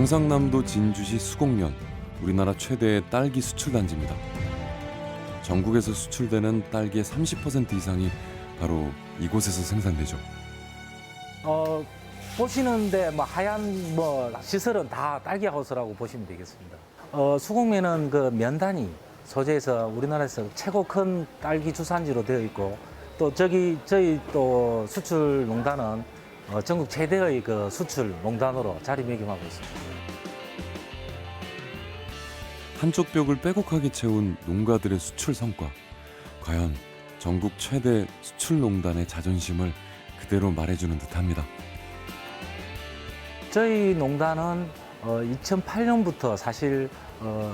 경상남도 진주시 수곡면, 우리나라 최대의 딸기 수출 단지입니다. 전국에서 수출되는 딸기의 30% 이상이 바로 이곳에서 생산되죠. 보시는데 하얀 시설은 다 딸기 하우스라고 보시면 되겠습니다. 수곡면은 그 면단위 소재에서 우리나라에서 최고 큰 딸기 주산지로 되어 있고, 또 저희 또 수출 농단은 전국 최대의 그 수출 농단으로 자리매김하고 있습니다. 한쪽 벽을 빼곡하게 채운 농가들의 수출 성과. 과연 전국 최대 수출농단의 자존심을 그대로 말해주는 듯합니다. 저희 농단은 2008년부터 사실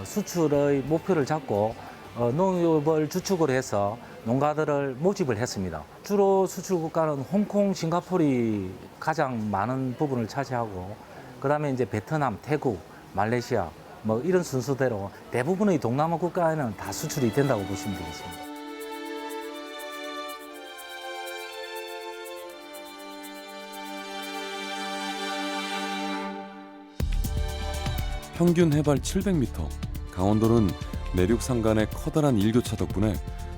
수출의 목표를 잡고 농업을 주축으로 해서 농가들을 모집을 했습니다. 주로 수출 국가는 홍콩, 싱가포르이 가장 많은 부분을 차지하고, 그다음에 이제 베트남, 태국, 말레이시아 이런 순서대로 대부분의 동남아 국가에는 다 수출이 된다고 보시면 되겠습니다. 평균 해발 700m, 강원도는 내륙 산간의 커다란 일교차 덕분에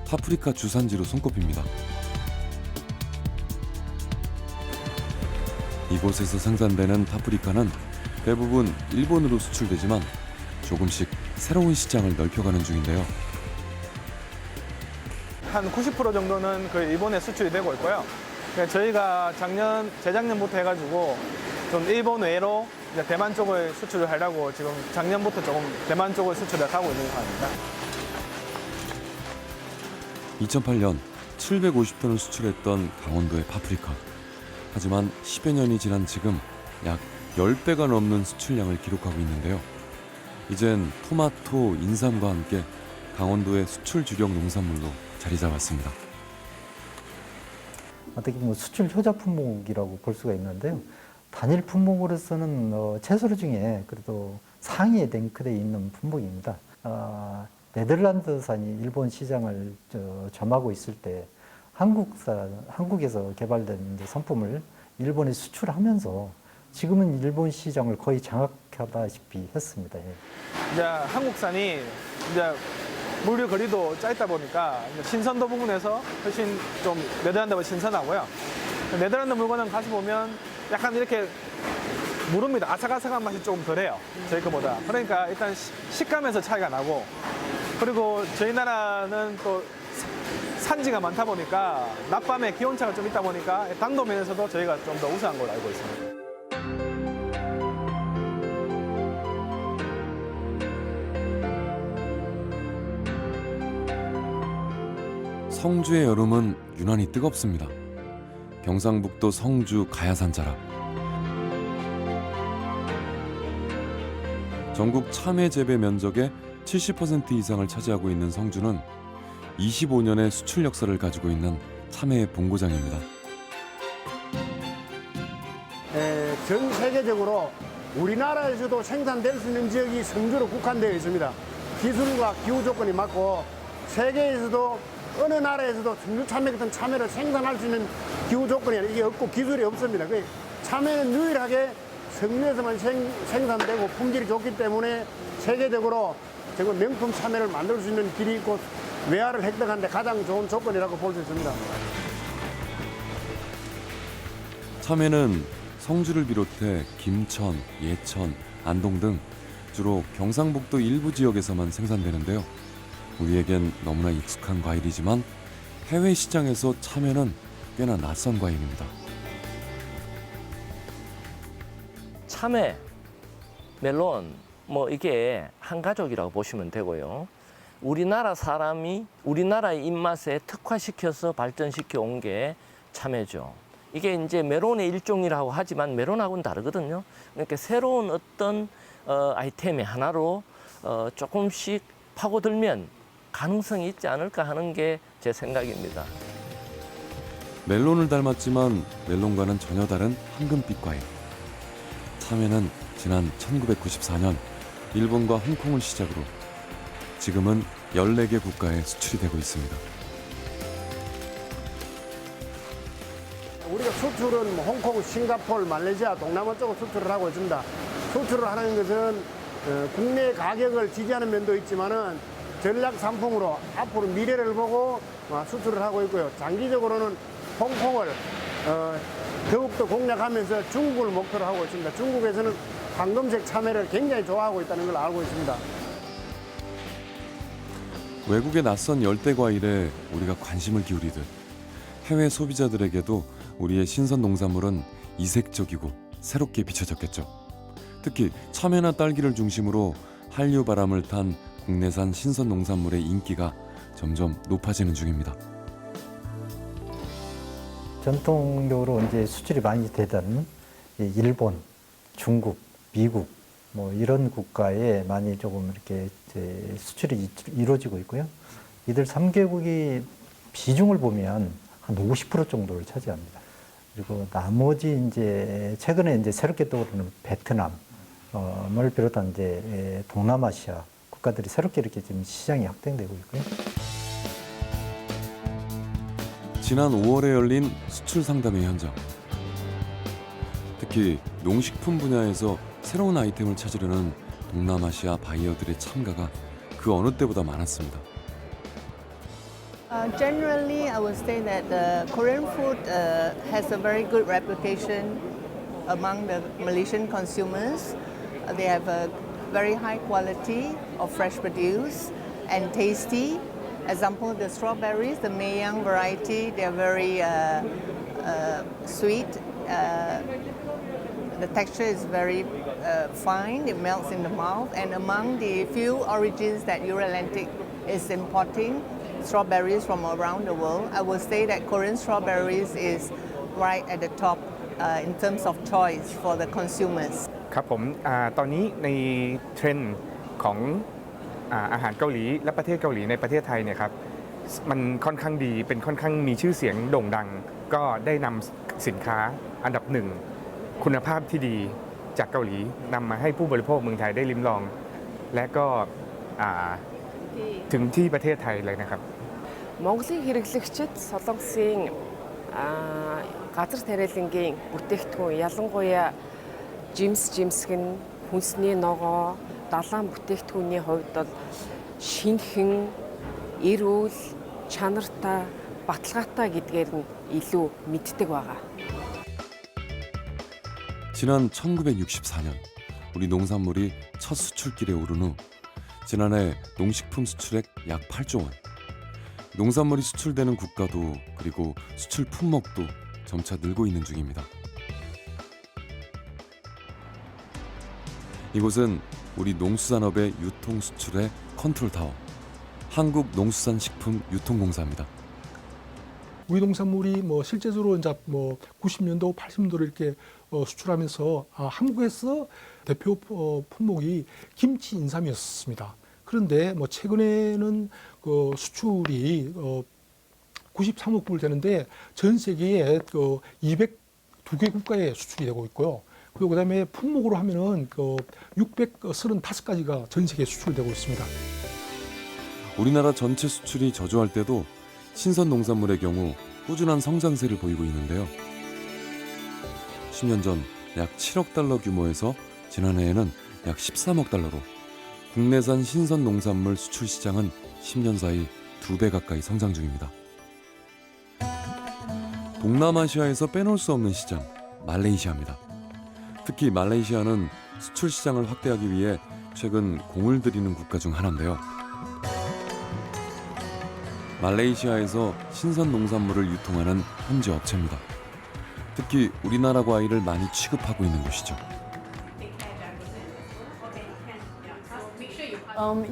파프리카 주산지로 손꼽힙니다. 이곳에서 생산되는 파프리카는 대부분 일본으로 수출되지만 조금씩 새로운 시장을 넓혀가는 중인데요. 한 90% 정도는 그 일본에 수출이 되고 있고요. 저희가 재작년부터 해가지고 좀 일본 외로 이제 대만 쪽을 수출을 하려고 지금 작년부터 조금 대만 쪽을 수출을 하고 있는 상황입니다. 2008년 750톤을 수출했던 강원도의 파프리카. 하지만 10여 년이 지난 지금 약 10배가 넘는 수출량을 기록하고 있는데요. 이젠 토마토, 인삼과 함께 강원도의 수출 주력 농산물로 자리 잡았습니다. 어떻게 보면 수출 효자 품목이라고 볼 수가 있는데요. 단일 품목으로서는 채소 중에 그래도 상위에 랭크되어 있는 품목입니다. 네덜란드산이 일본 시장을 점하고 있을 때 한국에서 개발된 이제 상품을 일본에 수출하면서 지금은 일본 시장을 거의 장악하다시피 했습니다. 예. 이제 한국산이 이제 물류 거리도 짧다 보니까 신선도 부분에서 훨씬 좀 네덜란드보다 신선하고요. 네덜란드 물건은 가서 보면 약간 이렇게 무릅니다. 아삭아삭한 맛이 조금 덜해요. 저희 거보다. 그러니까 일단 식감에서 차이가 나고, 그리고 저희 나라는 또 산지가 많다 보니까 낮밤에 기온차가 좀 있다 보니까 당도 면에서도 저희가 좀 더 우수한 걸로 알고 있습니다. 성주의 여름은 유난히 뜨겁습니다. 경상북도 성주 가야산 자락. 전국 참외 재배 면적의 70% 이상을 차지하고 있는 성주는 25년의 수출 역사를 가지고 있는 참외의 본고장입니다. 전 세계적으로 우리나라에서도 생산될 수 있는 지역이 성주로 국한되어 있습니다. 기술과 기후 조건이 맞고 세계에서도 어느 나라에서도 성주 참외 같은 참외를 생산할 수 있는 기후 조건이 이게 없고 기술이 없습니다. 참외는 유일하게 성주에서만 생산되고 품질이 좋기 때문에 세계적으로 정말 명품 참외를 만들 수 있는 길이 있고 외화를 획득하는 데 가장 좋은 조건이라고 볼 수 있습니다. 참외는 성주를 비롯해 김천, 예천, 안동 등 주로 경상북도 일부 지역에서만 생산되는데요. 우리에겐 너무나 익숙한 과일이지만 해외 시장에서 참외는 꽤나 낯선 과일입니다. 참외, 멜론 이게 한 가족이라고 보시면 되고요. 우리나라 사람이 우리나라의 입맛에 특화시켜서 발전시켜 온 게 참외죠. 이게 이제 메론의 일종이라고 하지만 메론하고는 다르거든요. 그러니까 새로운 어떤 아이템의 하나로 조금씩 파고들면 가능성이 있지 않을까 하는 게 제 생각입니다. 멜론을 닮았지만 멜론과는 전혀 다른 황금빛 과일. 참외는 지난 1994년 일본과 홍콩을 시작으로 지금은 14개 국가에 수출이 되고 있습니다. 우리가 수출은 홍콩, 싱가포르, 말레이시아, 동남아 쪽으로 수출을 하고 있습니다. 수출을 하는 것은 국내 가격을 지지하는 면도 있지만은 전략 상품으로 앞으로 미래를 보고 수출을 하고 있고요. 장기적으로는 홍콩을 더욱더 공략하면서 중국을 목표로 하고 있습니다. 중국에서는 황금색 참외를 굉장히 좋아하고 있다는 걸 알고 있습니다. 외국의 낯선 열대 과일에 우리가 관심을 기울이듯 해외 소비자들에게도 우리의 신선 농산물은 이색적이고 새롭게 비춰졌겠죠. 특히 참외나 딸기를 중심으로 한류 바람을 탄 국내산 신선 농산물의 인기가 점점 높아지는 중입니다. 전통적으로 이제 수출이 많이 되던 일본, 중국, 미국 뭐 이런 국가에 많이 조금 이렇게 이제 수출이 이루어지고 있고요. 이들 3개국이 비중을 보면 한 50% 정도를 차지합니다. 그리고 나머지 이제 최근에 이제 새롭게 떠오르는 베트남을 비롯한 이제 동남아시아 국가들이 새롭게 이렇게 지금 시장이 확대되고 있고요. 지난 5월에 열린 수출 상담회 현장. 특히 농식품 분야에서 새로운 아이템을 찾으려는 동남아시아 바이어들의 참가가 그 어느 때보다 많았습니다. Generally, I would say that the Korean food has a very good reputation among the Malaysian consumers. They have a very high quality of fresh produce and tasty. Example, the strawberries, the Meiyang variety, they are very sweet. The texture is very fine, it melts in the mouth. And among the few origins that Euro-Atlantic is importing, strawberries from around the world, I would say that Korean strawberries is right at the top in terms of choice for the consumers. ครับผมตอนนี้ในเทรนด์ของอาหารเกาหลีและประเทศเกาหลีในประเทศไทยเนี่ยครับมันค่อนข้างดีเป็นค่อนข้างมีชื่อเสียงโด่งดังก็ได้นำสินค้าอันดับหนึ่งคุณภาพที่ดีจากเกาหลีนำมาให้ผู้บริโภคเมืองไทยได้ลิ้มลอง และก็ถึงที่ประเทศไทยเลยนะครับ Монголын хэрэглэгчид Солонгосын газар тариалангийн бүтээгдэхүүн ялангуяа жимсгэн хүнсний ногоо далайн бүтээгдэхүүний хувьд бол шинэхэн эрүүл чанартай баталгаатай гэдгээр нь илүү мэддэг байгаа. 지난 1964년 우리 농산물이 첫 수출길에 오른 후 지난해 농식품 수출액 약 8조 원. 농산물이 수출되는 국가도 그리고 수출 품목도 점차 늘고 있는 중입니다. 이곳은 우리 농수산업의 유통 수출의 컨트롤타워, 한국농수산식품유통공사입니다. 우리 농산물이 뭐 실제적으로 이제 뭐 90년도, 80년도를 이렇게 수출하면서 한국에서 대표 품목이 김치, 인삼이었습니다. 그런데 뭐 최근에는 그 수출이 93억 불 되는데 전 세계에 202개 국가에 수출이 되고 있고요. 그리고 그다음에 품목으로 하면은 635가지가 전 세계에 수출되고 있습니다. 우리나라 전체 수출이 저조할 때도 신선 농산물의 경우 꾸준한 성장세를 보이고 있는데요. 10년 전 약 7억 달러 규모에서 지난해에는 약 13억 달러로 국내산 신선 농산물 수출 시장은 10년 사이 2배 가까이 성장 중입니다. 동남아시아에서 빼놓을 수 없는 시장, 말레이시아입니다. 특히 말레이시아는 수출 시장을 확대하기 위해 최근 공을 들이는 국가 중 하나인데요. 말레이시아에서 신선 농산물을 유통하는 현지 업체입니다. 특히 우리나라 과일을 많이 취급하고 있는 곳이죠.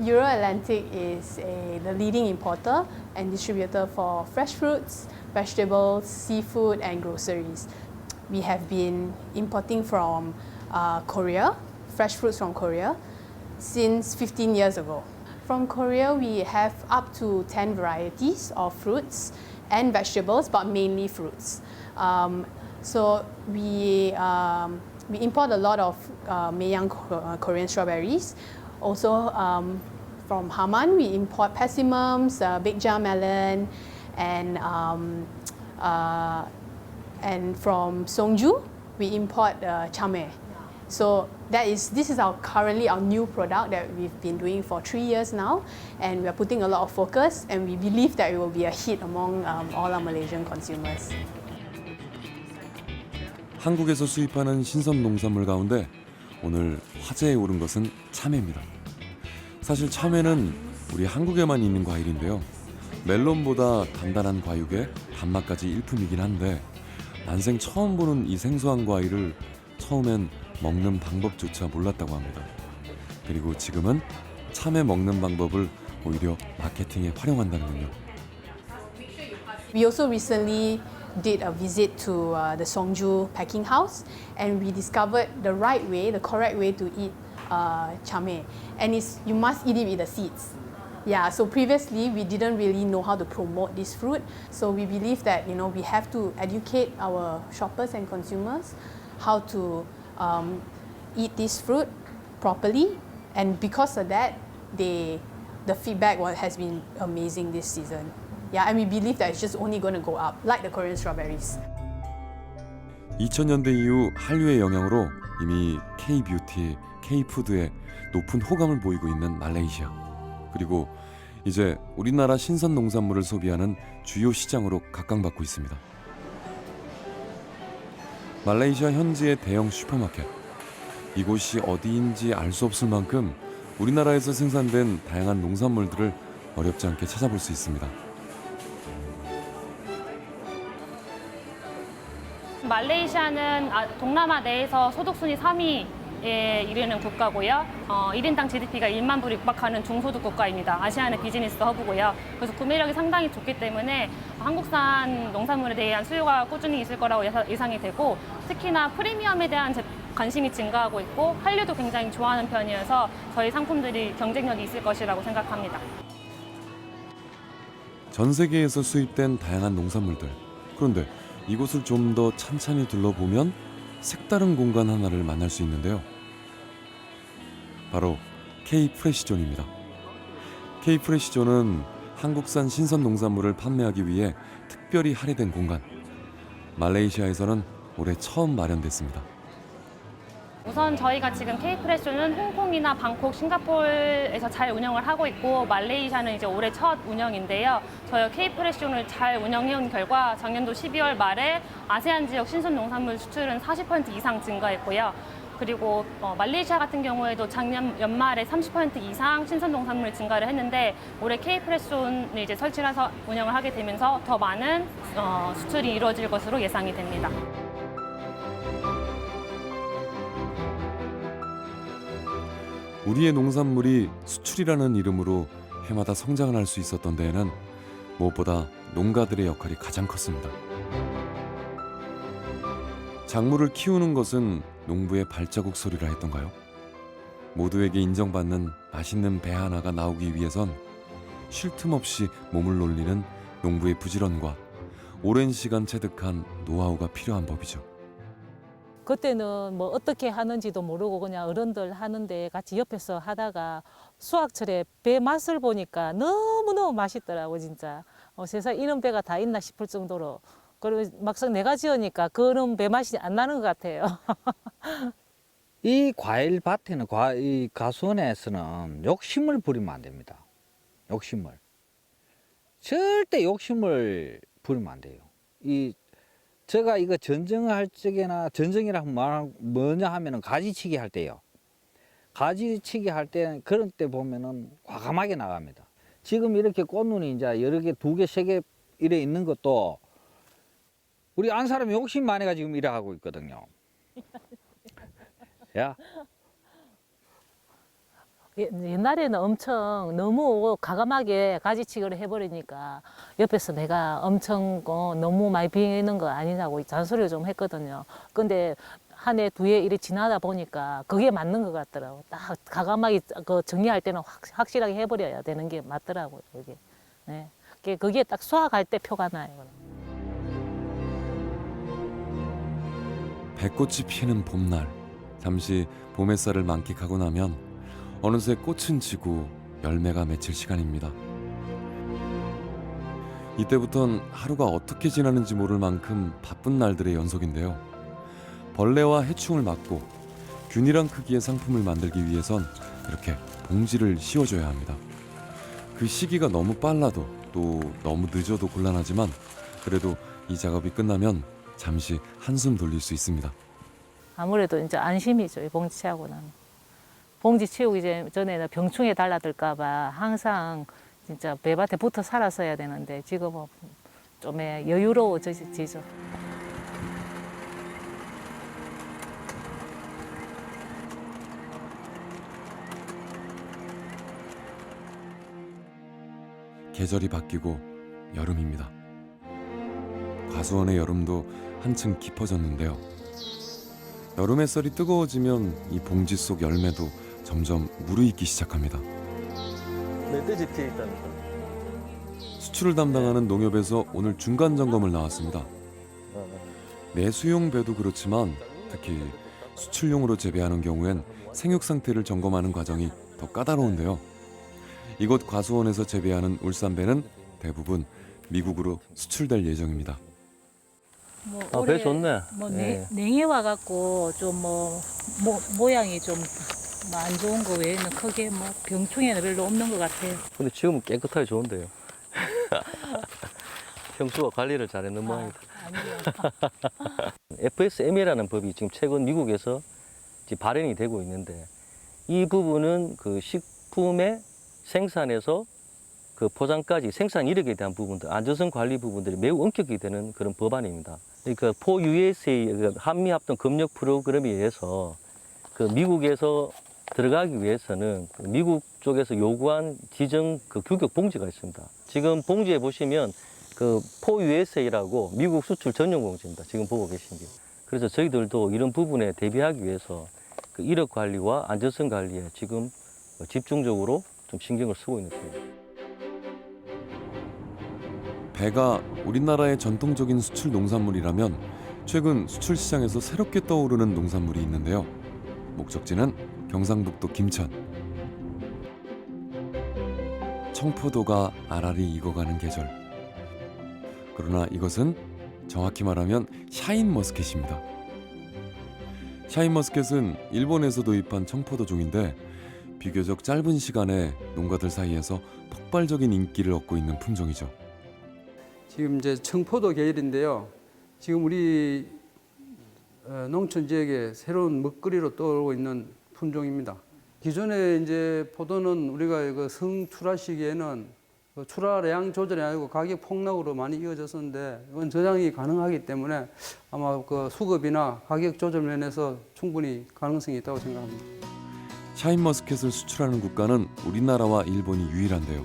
Euro-Atlantic is the leading importer and distributor for fresh fruits, vegetables, seafood and groceries. We have been importing from Korea, fresh fruits from Korea, since 15 years ago. From Korea, we have up to 10 varieties of fruits and vegetables, but mainly fruits. So we import a lot of Meiyang Korean strawberries. Also from Haman, we import persimmons, Baekja melon, and from Songju, we import chamay. So this is currently our new product that we've been doing for 3 years now, and we are putting a lot of focus, and we believe that it will be a hit among all our Malaysian consumers. 한국에서 수입하는 신선 농산물 가운데 오늘 화제에 오른 것은 참외입니다. 사실 참외는 우리 한국에만 있는 과일인데요. 멜론보다 단단한 과육에 단맛까지 일품이긴 한데 난생 처음 보는 이 생소한 과일을 처음엔 먹는 방법조차 몰랐다고 합니다. 그리고 지금은 참외 먹는 방법을 오히려 마케팅에 활용한다는군요. We also recently did a visit to the Songju packing house, and we discovered the right way, the correct way to eat chamay, and you must eat it with the seeds. Yeah, so previously we didn't really know how to promote this fruit, so we believe that we have to educate our shoppers and consumers how to eat this fruit properly, and because of that, the feedback has been amazing this season. Yeah, and we believe that it's just only going to go up, like the Korean strawberries. 2000년대 이후 한류의 영향으로 이미 K-뷰티, K-푸드에 높은 호감을 보이고 있는 말레이시아. 그리고 이제 우리나라 신선 농산물을 소비하는 주요 시장으로 각광받고 있습니다. 말레이시아 현지의 대형 슈퍼마켓. 이곳이 어디인지 알 수 없을 만큼 우리나라에서 생산된 다양한 농산물들을 어렵지 않게 찾아볼 수 있습니다. 말레이시아는 동남아 내에서 소득순위 3위에 이르는 국가고요. 1인당 GDP가 1만 불 육박하는 중소득 국가입니다. 아시아는 비즈니스 허브고요. 그래서 구매력이 상당히 좋기 때문에 한국산 농산물에 대한 수요가 꾸준히 있을 거라고 예상이 되고, 특히나 프리미엄에 대한 관심이 증가하고 있고 한류도 굉장히 좋아하는 편이어서 저희 상품들이 경쟁력이 있을 것이라고 생각합니다. 전 세계에서 수입된 다양한 농산물들. 그런데 이곳을 좀 더 찬찬히 둘러보면 색다른 공간 하나를 만날 수 있는데요. 바로 K-프레시존입니다. K-프레시존은 한국산 신선 농산물을 판매하기 위해 특별히 할애된 공간. 말레이시아에서는 올해 처음 마련됐습니다. 우선 저희가 지금 K-프레쇼는 홍콩이나 방콕, 싱가포르에서 잘 운영을 하고 있고, 말레이시아는 이제 올해 첫 운영인데요. 저희 K-프레쇼를 잘 운영해온 결과 작년도 12월 말에 아세안 지역 신선 농산물 수출은 40% 이상 증가했고요. 그리고 말레이시아 같은 경우에도 작년 연말에 30% 이상 신선 농산물 증가를 했는데, 올해 K-프레쇼를 이제 설치해서 운영을 하게 되면서 더 많은 수출이 이루어질 것으로 예상이 됩니다. 우리의 농산물이 수출이라는 이름으로 해마다 성장을 할 수 있었던 데에는 무엇보다 농가들의 역할이 가장 컸습니다. 작물을 키우는 것은 농부의 발자국 소리라 했던가요? 모두에게 인정받는 맛있는 배 하나가 나오기 위해선 쉴 틈 없이 몸을 놀리는 농부의 부지런과 오랜 시간 체득한 노하우가 필요한 법이죠. 그때는 뭐 어떻게 하는지도 모르고 그냥 어른들 하는데 같이 옆에서 하다가 수확철에 배 맛을 보니까 너무너무 맛있더라고 진짜. 세상에 이런 배가 다 있나 싶을 정도로. 그리고 막상 내가 지으니까 그런 배 맛이 안 나는 것 같아요. 이 과일 밭에는 이 가수원에서는 욕심을 부리면 안 됩니다. 욕심을. 절대 욕심을 부리면 안 돼요. 제가 이거 전정할 적에나 전정이라 하면 뭐냐 하면은 가지치기 할 때요. 가지치기 할 때 그런 때 보면은 과감하게 나갑니다. 지금 이렇게 꽃눈이 이제 여러 개, 2개, 3개 이래 있는 것도 우리 안 사람이 욕심 많이가 지금 이래 하고 있거든요. 야. 옛날에는 엄청 너무 과감하게 가지치기를 해버리니까 옆에서 내가 엄청 너무 많이 비는 거 아니냐고 잔소리를 좀 했거든요. 근데 한 해, 2해 이렇게 지나다 보니까 그게 맞는 것 같더라고. 딱 과감하게 정리할 때는 확실하게 해버려야 되는 게 맞더라고요. 그게. 네. 그게 딱 수확할 때 표가 나요. 배꽃이 피는 봄날. 잠시 봄 햇살을 만끽하고 나면 어느새 꽃은 지고 열매가 맺힐 시간입니다. 이때부턴 하루가 어떻게 지나는지 모를 만큼 바쁜 날들의 연속인데요. 벌레와 해충을 막고 균일한 크기의 상품을 만들기 위해선 이렇게 봉지를 씌워줘야 합니다. 그 시기가 너무 빨라도 또 너무 늦어도 곤란하지만 그래도 이 작업이 끝나면 잠시 한숨 돌릴 수 있습니다. 아무래도 이제 안심이죠. 이 봉지 채우고 나면. 봉지 채우기 전에는 병충해 달라들까 봐 항상 진짜 배밭에 붙어 살았어야 되는데 지금은 좀 여유로워지죠. 계절이 바뀌고 여름입니다. 과수원의 여름도 한층 깊어졌는데요. 여름 햇살이 뜨거워지면 이 봉지 속 열매도 점점 무르익기 시작합니다. 멧돼지 피해 있다니까. 수출을 담당하는 농협에서 오늘 중간 점검을 나왔습니다. 내수용 배도 그렇지만 특히 수출용으로 재배하는 경우엔 생육 상태를 점검하는 과정이 더 까다로운데요. 이곳 과수원에서 재배하는 울산배는 대부분 미국으로 수출될 예정입니다. 배 좋네. 냉해 와갖고 좀 모양이 좀 안 좋은 거 외에는 크게 병충해는 별로 없는 것 같아요. 근데 지금은 깨끗하게 좋은데요. 형수가 관리를 잘했는 모양이다. FSM이라는 법이 지금 최근 미국에서 발행이 되고 있는데 이 부분은 그 식품의 생산에서 그 포장까지 생산 이력에 대한 부분들, 안전성 관리 부분들이 매우 엄격히 되는 그런 법안입니다. 그러니까 포USA 한미 합동 금융 프로그램에 의해서 그 미국에서 들어가기 위해서는 미국 쪽에서 요구한 지정 그 규격 봉지가 있습니다. 지금 봉지에 보시면 그 포USA라고 미국 수출 전용 봉지입니다. 지금 보고 계신 게. 그래서 저희들도 이런 부분에 대비하기 위해서 그 이력 관리와 안전성 관리에 지금 집중적으로 좀 신경을 쓰고 있는 중입니다. 배가 우리나라의 전통적인 수출 농산물이라면 최근 수출 시장에서 새롭게 떠오르는 농산물이 있는데요. 목적지는 경상북도 김천. 청포도가 알알이 익어가는 계절. 그러나 이것은 정확히 말하면 샤인머스켓입니다. 샤인머스켓은 일본에서 도입한 청포도 종인데 비교적 짧은 시간에 농가들 사이에서 폭발적인 인기를 얻고 있는 품종이죠. 지금 이제 청포도 계열인데요. 지금 우리 농촌 지역에 새로운 먹거리로 떠오르고 있는 품종입니다. 기존에 이제 포도는 우리가 그 성출하 시기에는 출하량 조절이 아니고 가격 폭락으로 많이 이어졌었는데 이건 저장이 가능하기 때문에 아마 그 수급이나 가격 조절 면에서 충분히 가능성이 있다고 생각합니다. 샤인머스켓을 수출하는 국가는 우리나라와 일본이 유일한데요.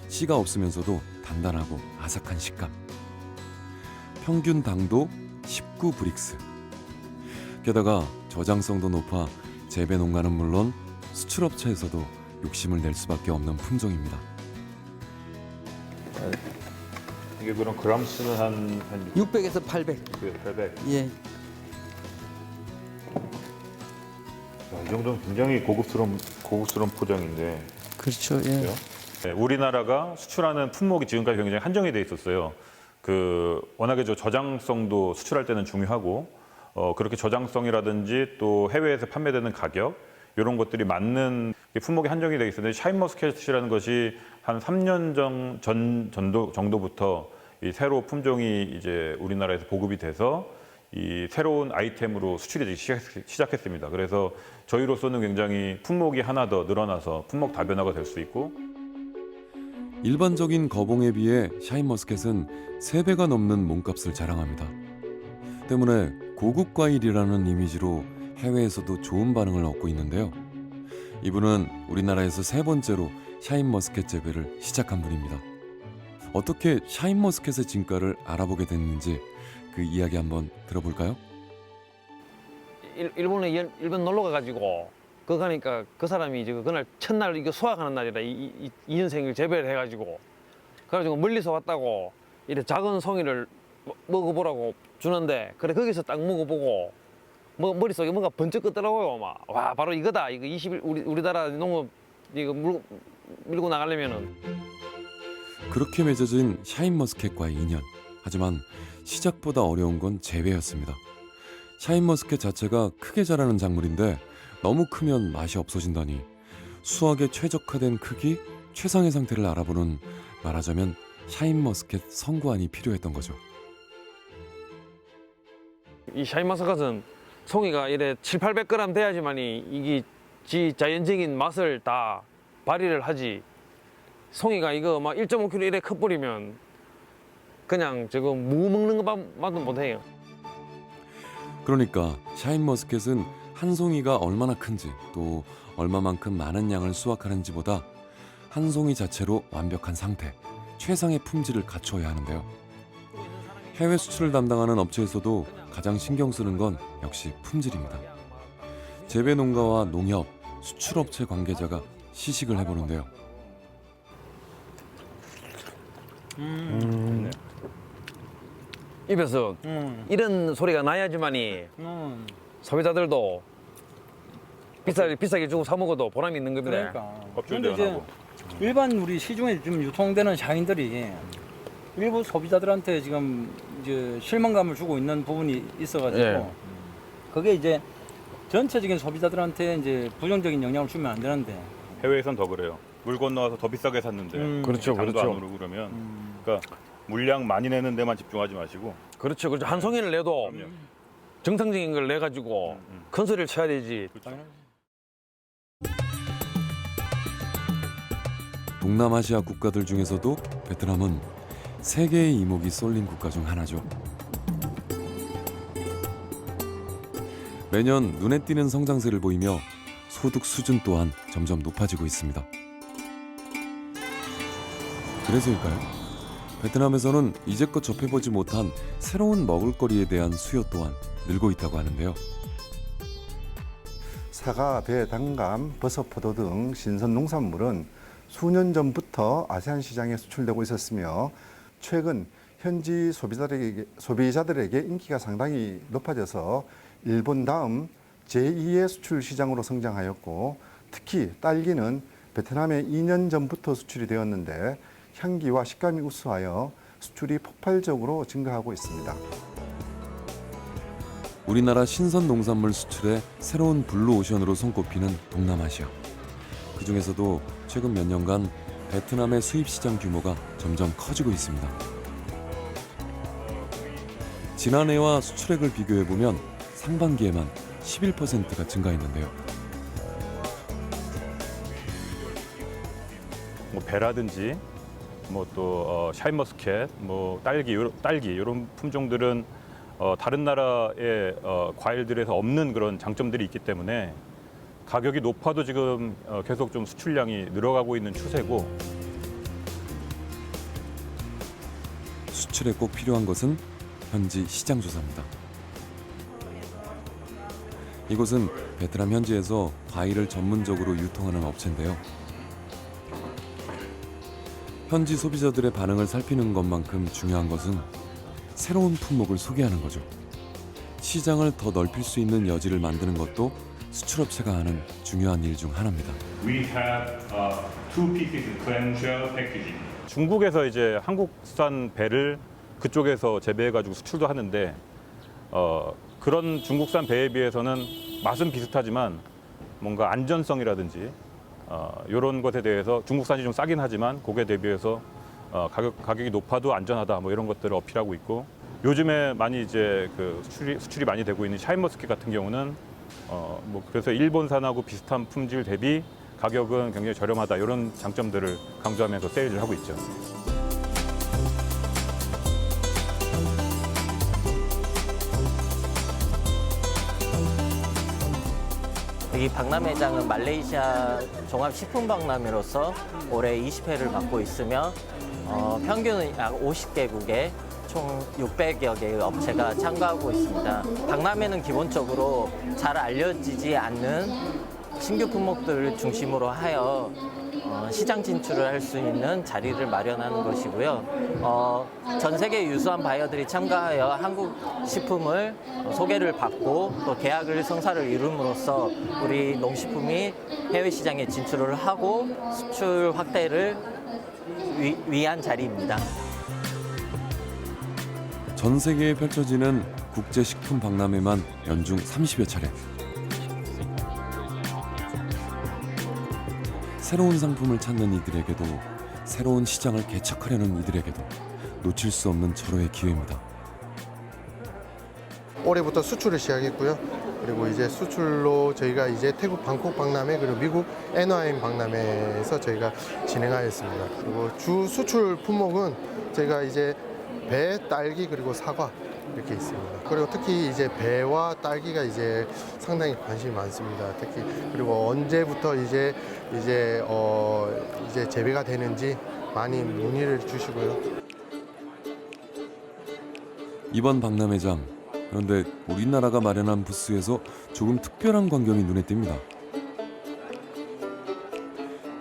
씨가 없으면서도 단단하고 아삭한 식감. 평균 당도 19브릭스. 게다가 저장성도 높아 재배 농가는 물론 수출업체에서도 욕심을 낼 수밖에 없는 품종입니다. 이게 그럼 그람 수는 한 600에서 800. 800. 예. 이 정도면 굉장히 고급스러운 포장인데. 그렇죠. 예. 네, 우리나라가 수출하는 품목이 지금까지 굉장히 한정이 돼 있었어요. 워낙에 저장성도 수출할 때는 중요하고 그렇게 저장성이라든지 또 해외에서 판매되는 가격 이런 것들이 맞는 품목이 한정이 되어 있었는데 샤인머스켓이라는 것이 한 3년 정도부터 이 새로 품종이 이제 우리나라에서 보급이 돼서 이 새로운 아이템으로 수출이 되기 시작했습니다. 그래서 저희로서는 굉장히 품목이 하나 더 늘어나서 품목 다변화가 될 수 있고 일반적인 거봉에 비해 샤인머스켓은 3배가 넘는 몸값을 자랑합니다. 때문에 고급 과일이라는 이미지로 해외에서도 좋은 반응을 얻고 있는데요. 이분은 우리나라에서 3번째로 샤인머스켓 재배를 시작한 분입니다. 어떻게 샤인머스켓의 진가를 알아보게 됐는지 그 이야기 한번 들어볼까요? 일본 놀러 가가지고 그 가니까 그 사람이 이제 그날 첫날 이거 수확하는 날이라 이 년생을 재배를 해가지고 그래가지고 멀리서 왔다고 이래 작은 송이를 먹어보라고 주는데 그래 거기서 딱 먹어보고 머릿속에 뭔가 번쩍 끄더라고요. 막 와 바로 이거다. 이거 21 우리나라 농업 이거 밀고 나가려면은 그렇게 맺어진 샤인머스켓과의 인연. 하지만 시작보다 어려운 건 재배였습니다. 샤인머스켓 자체가 크게 자라는 작물인데 너무 크면 맛이 없어진다니 수확에 최적화된 크기, 최상의 상태를 알아보는 말하자면 샤인머스켓 선구안이 필요했던 거죠. 이 샤인머스켓은 송이가 이래 700~800g 돼야지만이 이게 지 자연적인 맛을 다 발휘를 하지. 송이가 이거 막 1.5kg 이래 커버리면 그냥 지금 무 먹는 것만도 못해요. 그러니까 샤인머스켓은 한 송이가 얼마나 큰지 또 얼마만큼 많은 양을 수확하는지보다 한 송이 자체로 완벽한 상태, 최상의 품질을 갖춰야 하는데요. 해외 수출을 담당하는 업체에서도 가장 신경 쓰는 건 역시 품질입니다. 재배 농가와 농협, 수출업체 관계자가 시식을 해보는데요. 입에서 이런 소리가 나야지만이 소비자들도 비싸게 주고 사 먹어도 보람이 있는 겁니다. 그러니까. 그런데 이제 일반 우리 시중에 좀 유통되는 샤인들이 일부 소비자들한테 지금 이제 실망감을 주고 있는 부분이 있어가지고 예. 그게 이제 전체적인 소비자들한테 이제 부정적인 영향을 주면 안 되는데 해외에선 더 그래요. 물 건너와서 더 비싸게 샀는데 그렇죠, 장도 그렇죠. 안 오르고 그러면 그러니까 물량 많이 내는 데만 집중하지 마시고 그렇죠. 한 송이를 내도 정상적인 걸 내 가지고 큰 소리를 쳐야 되지. 동남아시아 국가들 중에서도 베트남은 세계의 이목이 쏠린 국가 중 하나죠. 매년 눈에 띄는 성장세를 보이며 소득 수준 또한 점점 높아지고 있습니다. 그래서일까요? 베트남에서는 이제껏 접해보지 못한 새로운 먹을거리에 대한 수요 또한 늘고 있다고 하는데요. 사과, 배, 단감, 버섯, 포도 등 신선 농산물은 수년 전부터 아세안 시장에 수출되고 있었으며 최근 현지 소비자들에게 인기가 상당히 높아져서 일본 다음 제2의 수출 시장으로 성장하였고 특히 딸기는 베트남에 2년 전부터 수출이 되었는데 향기와 식감이 우수하여 수출이 폭발적으로 증가하고 있습니다. 우리나라 신선 농산물 수출의 새로운 블루오션으로 손꼽히는 동남아시아. 그 중에서도 최근 몇 년간 베트남의 수입 시장 규모가 점점 커지고 있습니다. 지난해와 수출액을 비교해보면 상반기에만 11%가 증가했는데요. 뭐 배라든지 뭐 또 샤인머스켓, 뭐 딸기 이런 품종들은 다른 나라의 과일들에서 없는 그런 장점들이 있기 때문에 가격이 높아도 지금 계속 좀 수출량이 늘어가고 있는 추세고 수출에 꼭 필요한 것은 현지 시장 조사입니다. 이곳은 베트남 현지에서 과일을 전문적으로 유통하는 업체인데요. 현지 소비자들의 반응을 살피는 것만큼 중요한 것은 새로운 품목을 소개하는 거죠. 시장을 더 넓힐 수 있는 여지를 만드는 것도 수출업체가 하는 중요한 일 중 하나입니다. We have two pieces clamshell packaging. 중국에서 이제 한국산 배를 그쪽에서 재배해가지고 수출도 하는데 그런 중국산 배에 비해서는 맛은 비슷하지만 뭔가 안전성이라든지 이런 것에 대해서 중국산이 좀 싸긴 하지만 그에 대비해서 가격이 높아도 안전하다 뭐 이런 것들을 어필하고 있고 요즘에 많이 이제 그 수출이 많이 되고 있는 샤인머스켓 같은 경우는 뭐 그래서 일본산하고 비슷한 품질 대비 가격은 굉장히 저렴하다 이런 장점들을 강조하면서 세일을 하고 있죠. 이 박람회장은 말레이시아 종합식품박람회로서 올해 20회를 맡고 있으며 평균 약 50개국에 총 600여 개의 업체가 참가하고 있습니다. 박람회는 기본적으로 잘 알려지지 않는 신규 품목들을 중심으로 하여 시장 진출을 할 수 있는 자리를 마련하는 것이고요. 전 세계 유수한 바이어들이 참가하여 한국 식품을 소개를 받고 또 계약을 성사를 이룸으로써 우리 농식품이 해외 시장에 진출을 하고 수출 확대를 위한 자리입니다. 전 세계에 펼쳐지는 국제식품 박람회만 연중 30여 차례. 새로운 상품을 찾는 이들에게도 새로운 시장을 개척하려는 이들에게도 놓칠 수 없는 절호의 기회입니다. 올해부터 수출을 시작했고요. 그리고 이제 수출로 저희가 이제 태국 방콕 박람회 그리고 미국 NYM 박람회에서 저희가 진행하였습니다. 그리고 주 수출 품목은 저희가 이제 배, 딸기 그리고 사과 이렇게 있습니다. 그리고 특히 이제 배와 딸기가 이제 상당히 관심이 많습니다. 특히 그리고 언제부터 이제 재배가 되는지 많이 문의를 주시고요. 이번 박람회장, 그런데 우리나라가 마련한 부스에서 조금 특별한 광경이 눈에 띕니다.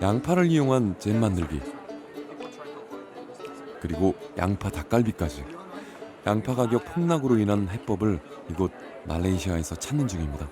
양파를 이용한 잼 만들기, 그리고 양파 닭갈비까지. 양파 가격 폭락으로 인한 해법을 이곳 말레이시아에서 찾는 중입니다.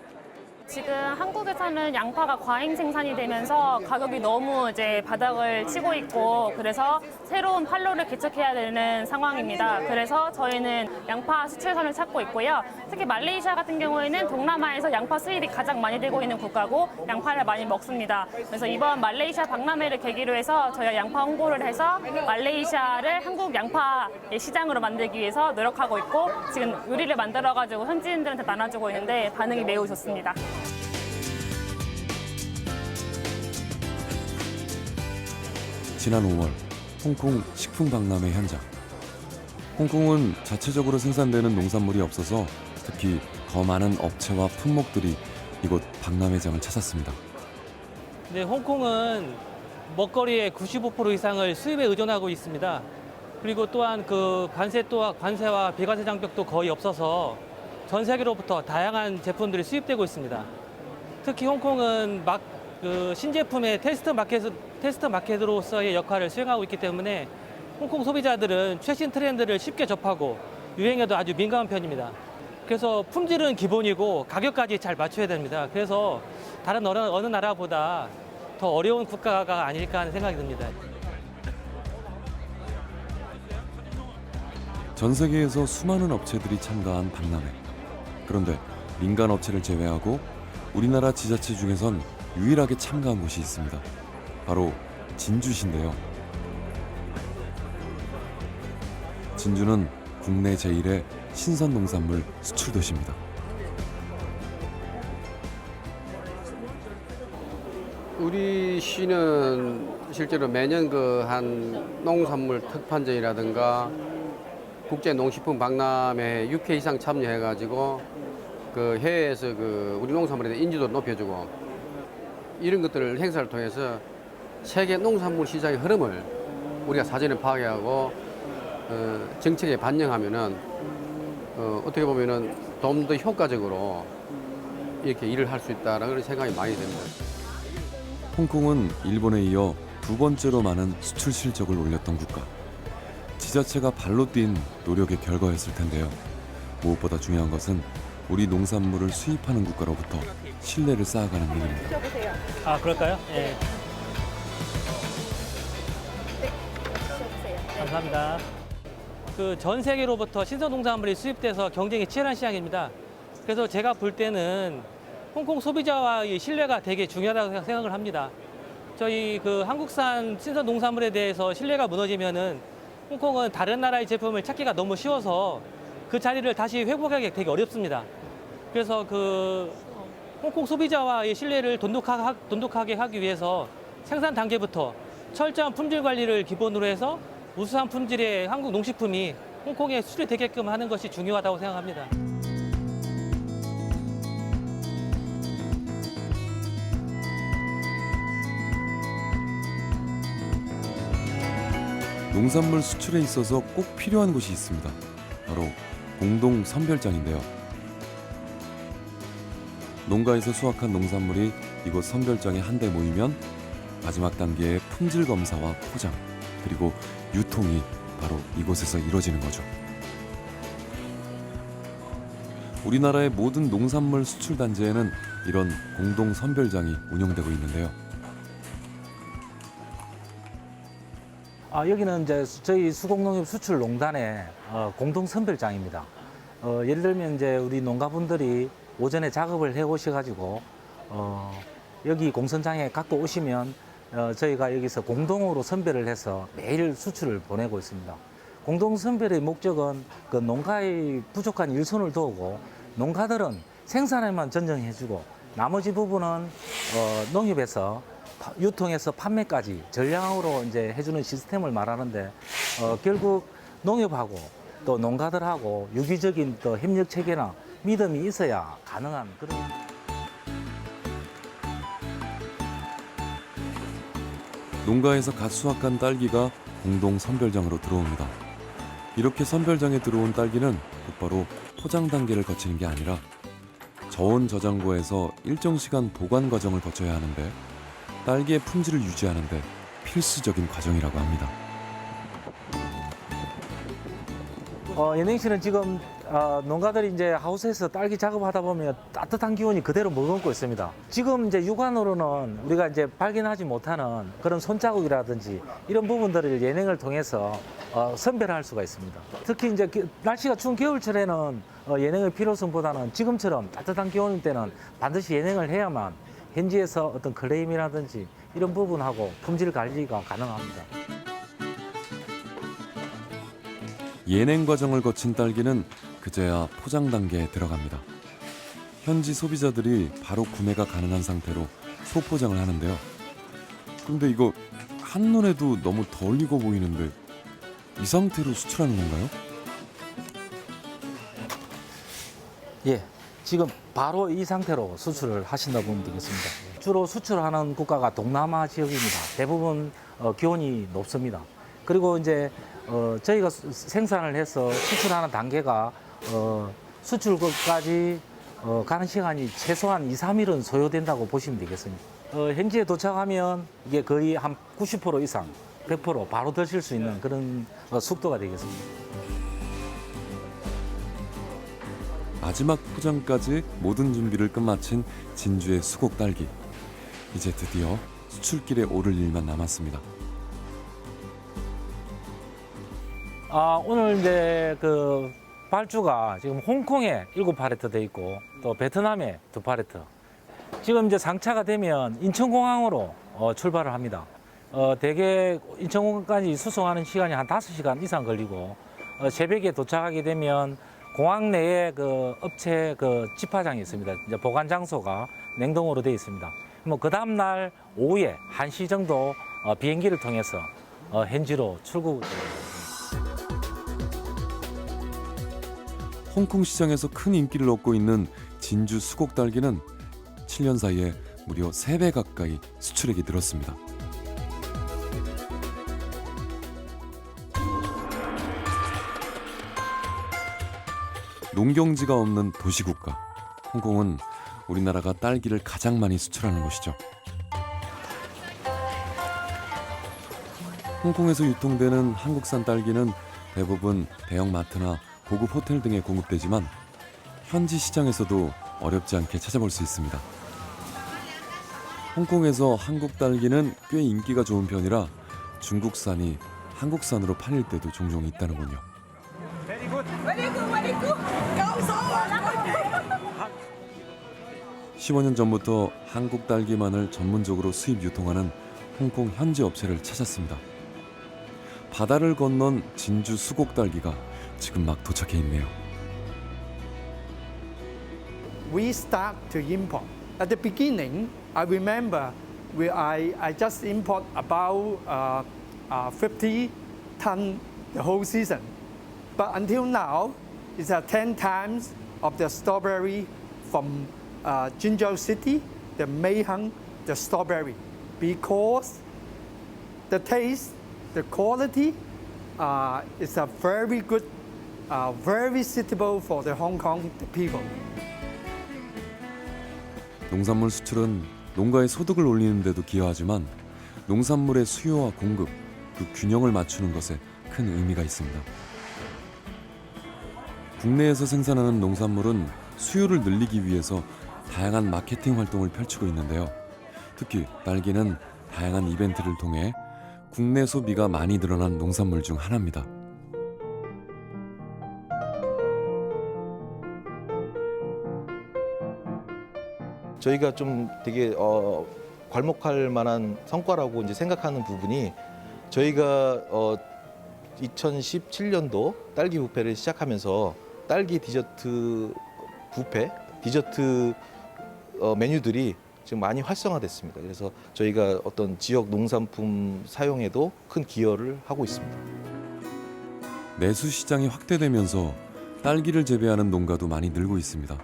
지금 한국에서는 양파가 과잉 생산이 되면서 가격이 너무 이제 바닥을 치고 있고, 그래서 새로운 판로를 개척해야 되는 상황입니다. 그래서 저희는 양파 수출선을 찾고 있고요. 특히 말레이시아 같은 경우에는 동남아에서 양파 수입이 가장 많이 되고 있는 국가고 양파를 많이 먹습니다. 그래서 이번 말레이시아 박람회를 계기로 해서 저희가 양파 홍보를 해서 말레이시아를 한국 양파의 시장으로 만들기 위해서 노력하고 있고, 지금 요리를 만들어가지고 현지인들한테 나눠주고 있는데 반응이 매우 좋습니다. 지난 5월 홍콩 식품 박람회 현장. 홍콩은 자체적으로 생산되는 농산물이 없어서 특히 더 많은 업체와 품목들이 이곳 박람회장을 찾았습니다. 네, 홍콩은 먹거리의 95% 이상을 수입에 의존하고 있습니다. 그리고 또한 그 관세와 비관세 장벽도 거의 없어서 전 세계로부터 다양한 제품들이 수입되고 있습니다. 특히 홍콩은 신제품의 테스트 마켓으로서의 역할을 수행하고 있기 때문에 홍콩 소비자들은 최신 트렌드를 쉽게 접하고 유행에도 아주 민감한 편입니다. 그래서 품질은 기본이고 가격까지 잘 맞춰야 됩니다. 그래서 다른 어느 나라보다 더 어려운 국가가 아닐까 하는 생각이 듭니다. 전 세계에서 수많은 업체들이 참가한 박람회. 그런데 민간 업체를 제외하고 우리나라 지자체 중에선 유일하게 참가한 곳이 있습니다. 바로 진주시인데요. 진주는 국내 제1의 신선 농산물 수출 도시입니다. 우리 시는 실제로 매년 한 농산물 특판전이라든가 국제 농식품 박람회 6회 이상 참여해가지고 해외에서 우리 농산물에 대한 인지도를 높여주고 이런 것들을 행사를 통해서 세계 농산물 시장의 흐름을 우리가 사전에 파악하고 정책에 반영하면은 어떻게 보면은 좀 더 효과적으로 이렇게 일을 할 수 있다라는 그런 생각이 많이 듭니다. 홍콩은 일본에 이어 두 번째로 많은 수출 실적을 올렸던 국가. 지자체가 발로 뛴 노력의 결과였을 텐데요. 무엇보다 중요한 것은 우리 농산물을 수입하는 국가로부터 신뢰를 쌓아가는 일입니다. 아, 그럴까요? 예. 감사합니다. 전 세계로부터 신선 농산물이 수입돼서 경쟁이 치열한 시장입니다. 그래서 제가 볼 때는 홍콩 소비자와의 신뢰가 되게 중요하다고 생각을 합니다. 저희 한국산 신선 농산물에 대해서 신뢰가 무너지면은 홍콩은 다른 나라의 제품을 찾기가 너무 쉬워서 그 자리를 다시 회복하기 되게 어렵습니다. 그래서 홍콩 소비자와의 신뢰를 돈독하게 하기 위해서 생산 단계부터 철저한 품질 관리를 기본으로 해서 우수한 품질의 한국 농식품이 홍콩에 수출이 되게끔 하는 것이 중요하다고 생각합니다. 농산물 수출에 있어서 꼭 필요한 곳이 있습니다. 바로 공동 선별장인데요. 농가에서 수확한 농산물이 이곳 선별장에 한데 모이면 마지막 단계의 품질 검사와 포장, 그리고 유통이 바로 이곳에서 이루어지는 거죠. 우리나라의 모든 농산물 수출 단지에는 이런 공동 선별장이 운영되고 있는데요. 여기는 이제 저희 수공농협수출농단의 공동 선별장입니다. 예를 들면 이제 우리 농가분들이 오전에 작업을 해 오셔가지고 여기 공선장에 갖고 오시면 저희가 여기서 공동으로 선별을 해서 매일 수출을 보내고 있습니다. 공동 선별의 목적은 그 농가의 부족한 일손을 도우고 농가들은 생산에만 전정해주고 나머지 부분은 농협에서 유통해서 판매까지 전량으로 이제 해주는 시스템을 말하는데 결국 농협하고 또 농가들하고 유기적인 또 협력 체계나 믿음이 있어야 가능한 그런. 농가에서 갓 수확한 딸기가 공동 선별장으로 들어옵니다. 이렇게 선별장에 들어온 딸기는 곧바로 포장 단계를 거치는 게 아니라 저온 저장고에서 일정 시간 보관 과정을 거쳐야 하는데 딸기의 품질을 유지하는 데 필수적인 과정이라고 합니다. 연행 씨는 지금 농가들이 이제 하우스에서 딸기 작업하다 보면 따뜻한 기운이 그대로 머금고 있습니다. 지금 이제 육안으로는 우리가 이제 발견하지 못하는 그런 손자국이라든지 이런 부분들을 예냉을 통해서 선별할 수가 있습니다. 특히 이제 날씨가 추운 겨울철에는 예냉의 필요성보다는 지금처럼 따뜻한 기온일 때는 반드시 예냉을 해야만 현지에서 어떤 클레임이라든지 이런 부분하고 품질 관리가 가능합니다. 예냉 과정을 거친 딸기는 그제야 포장 단계에 들어갑니다. 현지 소비자들이 바로 구매가 가능한 상태로 소포장을 하는데요. 그런데 이거 한눈에도 너무 덜 익어 보이는데 이 상태로 수출하는 건가요? 예, 지금 바로 이 상태로 수출을 하신다 보면 되겠습니다. 주로 수출하는 국가가 동남아 지역입니다. 대부분 기온이 높습니다. 그리고 이제 저희가 생산을 해서 수출하는 단계가 수출국까지 가는 시간이 최소한 2, 3일은 소요된다고 보시면 되겠습니다. 현지에 도착하면 이게 거의 한 90% 이상, 100% 바로 드실 수 있는 그런 숙도가 되겠습니다. 마지막 포장까지 모든 준비를 끝마친 진주의 수곡 딸기. 이제 드디어 수출길에 오를 일만 남았습니다. 오늘 이제 그 발주가 지금 홍콩에 7팔레트 돼 있고 또 베트남에 2팔레트. 지금 이제 상차가 되면 인천공항으로 출발을 합니다. 대개 인천공항까지 수송하는 시간이 한 5시간 이상 걸리고 새벽에 도착하게 되면 공항 내에 그 업체 그 집화장이 있습니다. 이제 보관 장소가 냉동으로 되어 있습니다. 뭐 그 다음 날 오후에 1시 정도 비행기를 통해서 현지로 출국. 홍콩 시장에서 큰 인기를 얻고 있는 진주 수곡 딸기는 7년 사이에 무려 3배 가까이 수출액이 늘었습니다. 농경지가 없는 도시국가 홍콩은 우리나라가 딸기를 가장 많이 수출하는 곳이죠. 홍콩에서 유통되는 한국산 딸기는 대부분 대형마트나 고급 호텔 등에 공급되지만 현지 시장에서도 어렵지 않게 찾아볼 수 있습니다. 홍콩에서 한국 딸기는 꽤 인기가 좋은 편이라 중국산이 한국산으로 팔릴 때도 종종 있다는군요. 15년 전부터 한국 딸기만을 전문적으로 수입 유통하는 홍콩 현지 업체를 찾았습니다. 바다를 건넌 진주 수곡 딸기가 지금 막 도착해 있네요. We start to import. At the beginning, I remember I just import about 50 tons the whole season. But until now, it's 10 times of the strawberry from Jinzhou City, the Meihang, the strawberry, because the taste, the quality is a very good, very suitable for the Hong Kong people. 농산물 수출은 농가의 소득을 올리는 데도 기여하지만 농산물의 수요와 공급, 그 균형을 맞추는 것에 큰 의미가 있습니다. 국내에서 생산하는 농산물은 수요를 늘리기 위해서 다양한 마케팅 활동을 펼치고 있는데요. 특히 딸기는 다양한 이벤트를 통해 국내 소비가 많이 늘어난 농산물 중 하나입니다. 저희가 좀 되게 괄목할 만한 성과라고 이제 생각하는 부분이 저희가 2017년도 딸기 뷔페를 시작하면서 딸기 디저트 뷔페, 디저트 메뉴들이 지금 많이 활성화됐습니다. 그래서 저희가 어떤 지역 농산품 사용에도 큰 기여를 하고 있습니다. 내수 시장이 확대되면서 딸기를 재배하는 농가도 많이 늘고 있습니다.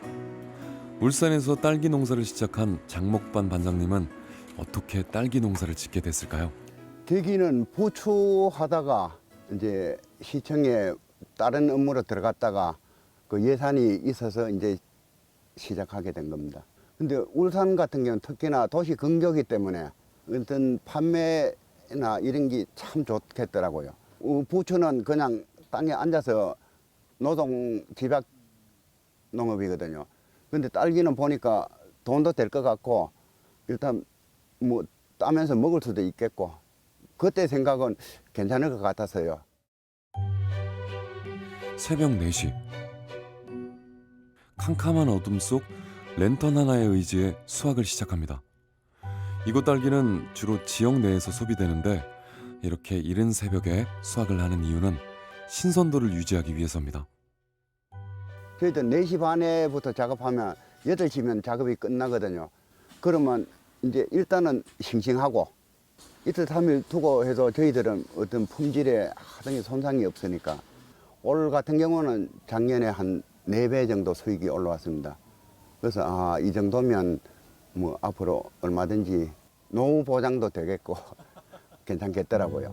울산에서 딸기 농사를 시작한 장목반 반장님은 어떻게 딸기 농사를 짓게 됐을까요? 대기는 보초하다가 이제 시청에 다른 업무로 들어갔다가 그 예산이 있어서 이제 시작하게 된 겁니다. 근데 울산 같은 경우는 특히나 도시 근교이기 때문에 어떤 판매나 이런 게 참 좋겠더라고요. 부추는 그냥 땅에 앉아서 노동 집약 농업이거든요. 근데 딸기는 보니까 돈도 될 것 같고 일단 뭐 따면서 먹을 수도 있겠고 그때 생각은 괜찮을 것 같아서요. 새벽 4시. 캄캄한 어둠 속 랜턴 하나에 의지해 수확을 시작합니다. 이곳 딸기는 주로 지역 내에서 소비되는데 이렇게 이른 새벽에 수확을 하는 이유는 신선도를 유지하기 위해서입니다. 저희들 4시 반에부터 작업하면 8시면 작업이 끝나거든요. 그러면 이제 일단은 싱싱하고 이틀 3일 두고 해도 저희들은 어떤 품질에 하등의 손상이 없으니까 올 같은 경우는 작년에 한 4배 정도 수익이 올라왔습니다. 그래서 이 정도면 뭐 앞으로 얼마든지 노후 보장도 되겠고 괜찮겠더라고요.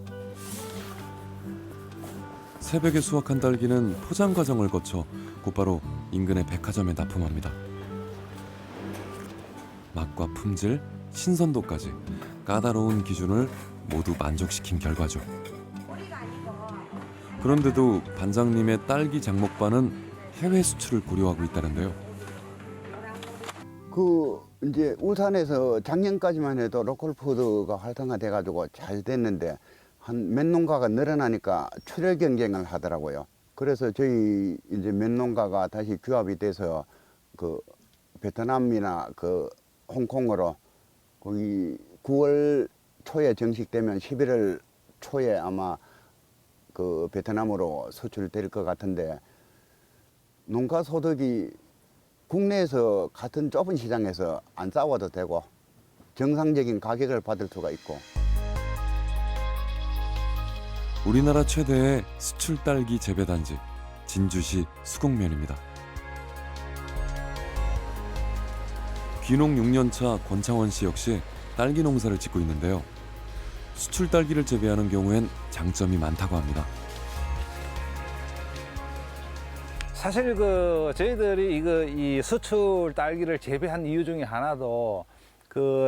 새벽에 수확한 딸기는 포장 과정을 거쳐 곧바로 인근의 백화점에 납품합니다. 맛과 품질, 신선도까지 까다로운 기준을 모두 만족시킨 결과죠. 그런데도 반장님의 딸기 장목반은 해외 수출을 고려하고 있다는데요. 이제 울산에서 작년까지만 해도 로컬 푸드가 활성화돼 가지고 잘 됐는데 한 몇 농가가 늘어나니까 출혈 경쟁을 하더라고요. 그래서 저희 이제 몇 농가가 다시 규합이 돼서 그 베트남이나 그 홍콩으로 거기 9월 초에 정식되면 11월 초에 아마 그 베트남으로 수출될 것 같은데 농가 소득이 국내에서 같은 좁은 시장에서 안 싸워도 되고 정상적인 가격을 받을 수가 있고 우리나라 최대의 수출 딸기 재배단지 진주시 수곡면입니다. 귀농 6년차 권창원 씨 역시 딸기 농사를 짓고 있는데요. 수출 딸기를 재배하는 경우엔 장점이 많다고 합니다. 사실 저희들이 이 수출 딸기를 재배한 이유 중에 하나도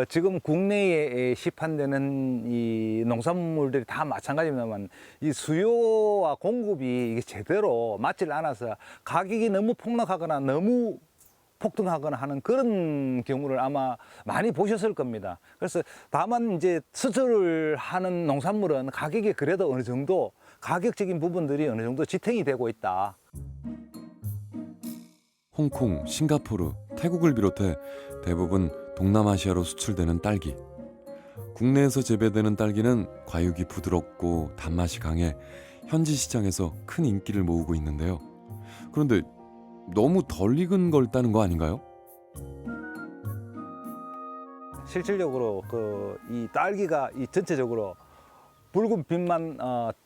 지금 국내에 시판되는 이 농산물들이 다 마찬가지입니다만 이 수요와 공급이 이게 제대로 맞질 않아서 가격이 너무 폭락하거나 너무 폭등하거나 하는 그런 경우를 아마 많이 보셨을 겁니다. 그래서 다만 이제 수출을 하는 농산물은 가격이 그래도 어느 정도 가격적인 부분들이 어느 정도 지탱이 되고 있다. 홍콩, 싱가포르, 태국을 비롯해 대부분 동남아시아로 수출되는 딸기. 국내에서 재배되는 딸기는 과육이 부드럽고 단맛이 강해 현지 시장에서 큰 인기를 모으고 있는데요. 그런데 너무 덜 익은 걸 따는 거 아닌가요? 실질적으로 이 딸기가 전체적으로 붉은 빛만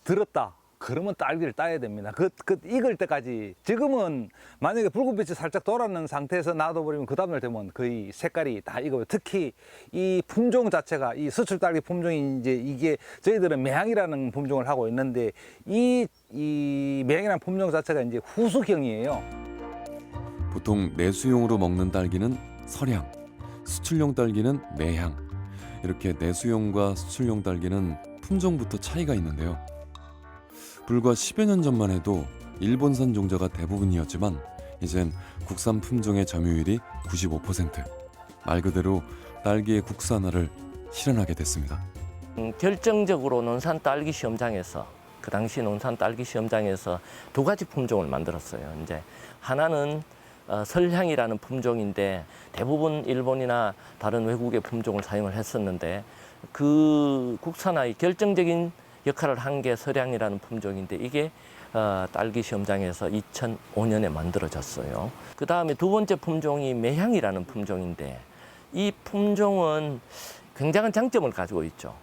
들었다. 그러면 딸기를 따야 됩니다. 익을 때까지 지금은 만약에 붉은빛이 살짝 돌았는 상태에서 놔둬버리면 그 다음날 되면 거의 색깔이 다 익어요. 특히 이 품종 자체가 이 수출 딸기 품종이 이게 저희들은 매향이라는 품종을 하고 있는데 이 매향이라는 품종 자체가 이제 후수경이에요. 보통 내수용으로 먹는 딸기는 설향, 수출용 딸기는 매향. 이렇게 내수용과 수출용 딸기는 품종부터 차이가 있는데요. 불과 10여 년 전만 해도 일본산 종자가 대부분이었지만 이젠 국산 품종의 점유율이 95%. 말 그대로 딸기의 국산화를 실현하게 됐습니다. 결정적으로 논산 딸기 시험장에서 그 당시 논산 딸기 시험장에서 두 가지 품종을 만들었어요. 이제 하나는 설향이라는 품종인데 대부분 일본이나 다른 외국의 품종을 사용을 했었는데 그 국산화의 결정적인 역할을 한 게 설향이라는 품종인데 이게 딸기 시험장에서 2005년에 만들어졌어요. 그 다음에 두 번째 품종이 매향이라는 품종인데 이 품종은 굉장한 장점을 가지고 있죠.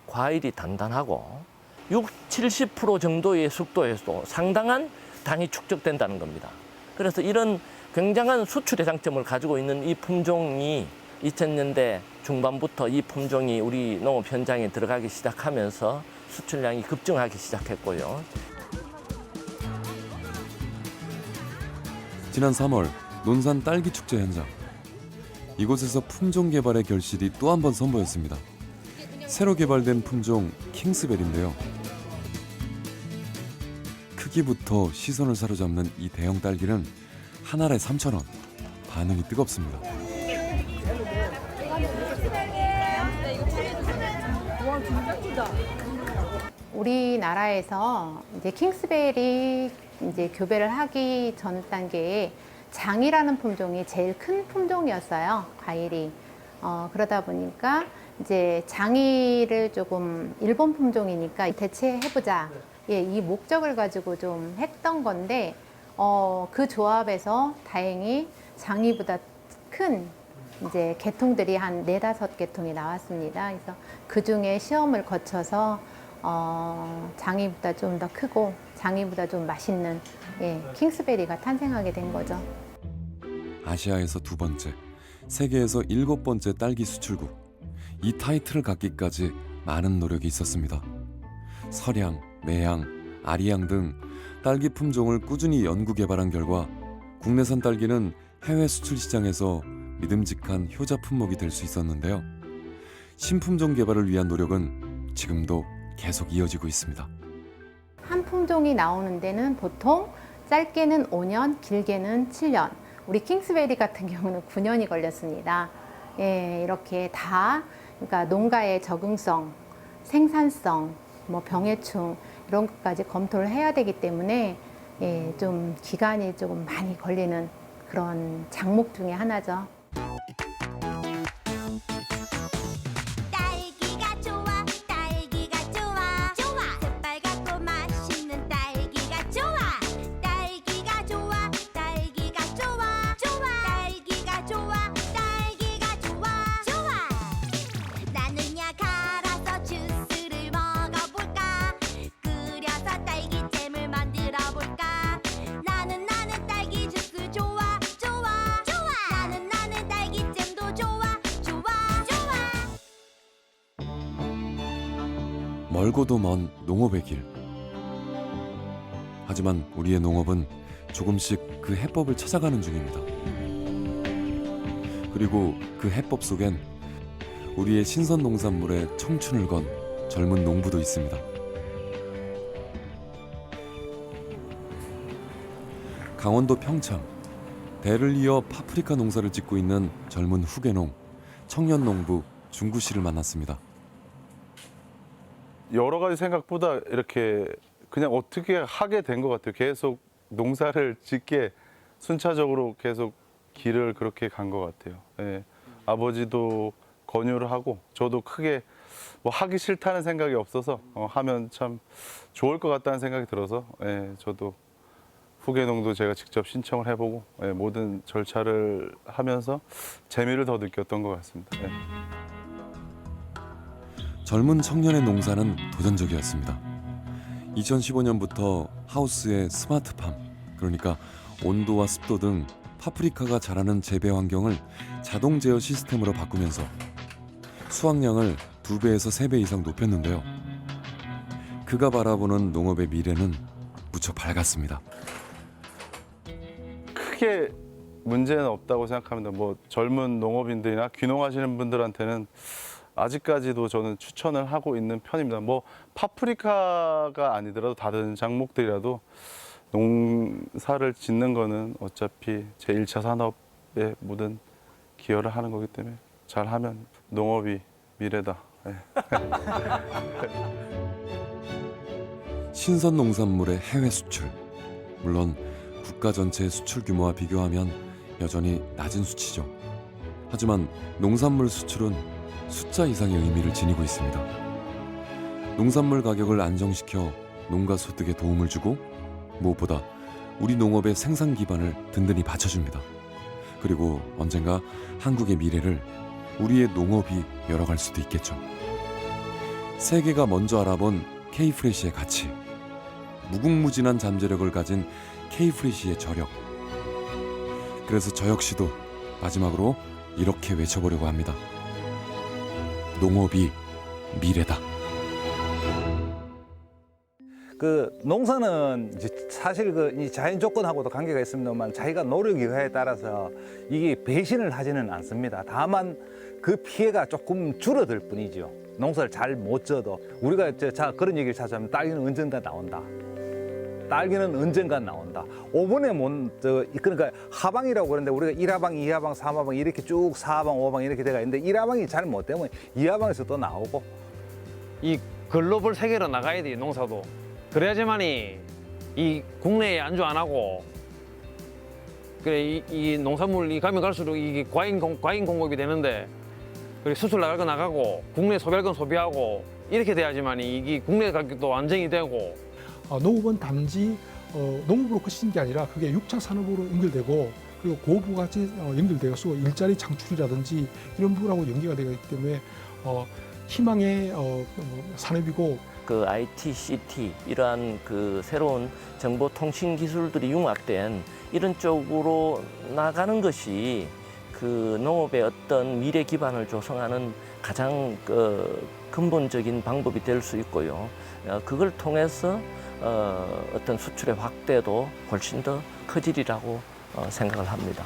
과일이 단단하고 60~70% 정도의 숙도에서도 상당한 당이 축적된다는 겁니다. 그래서 이런 굉장한 수출의 장점을 가지고 있는 이 품종이 2000년대 중반부터 이 품종이 우리 농업 현장에 들어가기 시작하면서 수출량이 급증하기 시작했고요. 지난 3월 논산 딸기 축제 현장. 이곳에서 품종 개발의 결실이 또 한 번 선보였습니다. 새로 개발된 품종 킹스베리인데요. 크기부터 시선을 사로잡는 이 대형 딸기는 한 알에 3,000원. 반응이 뜨겁습니다. 우리나라에서 이제 킹스베리 이제 교배를 하기 전 단계에 장이라는 품종이 제일 큰 품종이었어요. 과일이. 그러다 보니까 이제 장이를 조금 일본 품종이니까 대체해보자. 예, 이 목적을 가지고 좀 했던 건데 그 조합에서 다행히 장이보다 큰 이제 계통들이 한 4~5개통이 나왔습니다. 그래서 그 중에 시험을 거쳐서 장이보다 좀 더 크고 장이보다 좀 맛있는 킹스베리가 탄생하게 된 거죠. 아시아에서 2번째, 세계에서 7번째 딸기 수출국. 이 타이틀을 갖기까지 많은 노력이 있었습니다. 설향, 매향, 아리향 등 딸기 품종을 꾸준히 연구 개발한 결과 국내산 딸기는 해외 수출 시장에서 믿음직한 효자 품목이 될 수 있었는데요. 신품종 개발을 위한 노력은 지금도 계속 이어지고 있습니다. 한 품종이 나오는 데는 보통 짧게는 5년, 길게는 7년. 우리 킹스베리 같은 경우는 9년이 걸렸습니다. 예, 이렇게 다 그러니까 농가의 적응성, 생산성, 뭐 병해충 이런 것까지 검토를 해야 되기 때문에 좀 기간이 조금 많이 걸리는 그런 작목 중에 하나죠. 딸기가 좋아, 딸기가 좋아, 좋아. 새빨갛고 맛있는 딸기가 좋아, 딸기가 좋아, 딸기가 좋아, 좋아. 딸기가 좋아, 딸기가 좋아, 좋아. 나는야 갈아서 주스를 먹어볼까, 끓여서 딸기잼을 만들어볼까. 나는 딸기 주스 좋아, 좋아, 좋아. 나는 딸기잼도 좋아, 좋아, 좋아. 멀고도 먼 농업의 길. 하지만 우리의 농업은 조금씩 그 해법을 찾아가는 중입니다. 그리고 그 해법 속엔 우리의 신선 농산물에 청춘을 건 젊은 농부도 있습니다. 강원도 평창, 대를 이어 파프리카 농사를 짓고 있는 젊은 후계농, 청년 농부 중구 씨를 만났습니다. 여러 가지 생각보다 이렇게 그냥 어떻게 하게 된 것 같아요. 계속 농사를 짓게 순차적으로 계속 길을 그렇게 간 것 같아요. 예. 아버지도 권유를 하고 저도 크게 뭐 하기 싫다는 생각이 없어서 하면 참 좋을 것 같다는 생각이 들어서 저도 후계농도 제가 직접 신청을 해보고 모든 절차를 하면서 재미를 더 느꼈던 것 같습니다. 젊은 청년의 농사는 도전적이었습니다. 2015년부터 하우스의 스마트팜, 그러니까 온도와 습도 등 파프리카가 자라는 재배 환경을 자동 제어 시스템으로 바꾸면서 수확량을 2배에서 3배 이상 높였는데요. 그가 바라보는 농업의 미래는 무척 밝았습니다. 크게 문제는 없다고 생각합니다. 뭐 젊은 농업인들이나 귀농하시는 분들한테는 아직까지도 저는 추천을 하고 있는 편입니다. 뭐 파프리카가 아니더라도 다른 작목들이라도 농사를 짓는 거는 어차피 제1차 산업의 모든 기여를 하는 거기 때문에 잘하면 농업이 미래다. 신선 농산물의 해외 수출. 물론 국가 전체의 수출 규모와 비교하면 여전히 낮은 수치죠. 하지만 농산물 수출은 숫자 이상의 의미를 지니고 있습니다. 농산물 가격을 안정시켜 농가 소득에 도움을 주고 무엇보다 우리 농업의 생산 기반을 든든히 받쳐줍니다. 그리고 언젠가 한국의 미래를 우리의 농업이 열어갈 수도 있겠죠. 세계가 먼저 알아본 K프레시의 가치, 무궁무진한 잠재력을 가진 K프레시의 저력. 그래서 저 역시도 마지막으로 이렇게 외쳐보려고 합니다. 농업이 미래다. 그 농사는 이제 사실 이 자연 조건하고도 관계가 있습니다만 자기가 노력 여하에 따라서 이게 배신을 하지는 않습니다. 다만 그 피해가 조금 줄어들 뿐이죠. 농사를 잘 못 져도 우리가 그런 얘기를 자주 하면 딸기는 언젠가 나온다. 딸기는 언젠가 나온다. 5번에 그러니까 하방이라고 그러는데 우리가 1하방, 2하방, 3하방 이렇게 쭉 4하방, 5하방 이렇게 돼가 있는데 1하방이 잘 못 되면 2하방에서 또 나오고 이 글로벌 세계로 나가야 돼 농사도. 그래야지만이 이 국내에 안주 안 하고 그래 이 농산물이 가면 갈수록 이게 과잉 공급이 되는데 그리고 수출 나갈 거 나가고 국내 소비할 건 소비하고 이렇게 돼야지만이 이게 국내 가격도 안정이 되고. 농업은 단지 농업으로 끝인 게 아니라 그게 6차 산업으로 연결되고 그리고 고부가치 연결되어서 일자리 창출이라든지 이런 부분하고 연계가 되기 때문에 희망의 산업이고. 그 IT, CT 이러한 그 새로운 정보통신 기술들이 융합된 이런 쪽으로 나가는 것이 그 농업의 어떤 미래 기반을 조성하는 가장 근본적인 방법이 될 수 있고요. 그걸 통해서 어떤 수출의 확대도 훨씬 더 커지리라고 생각을 합니다.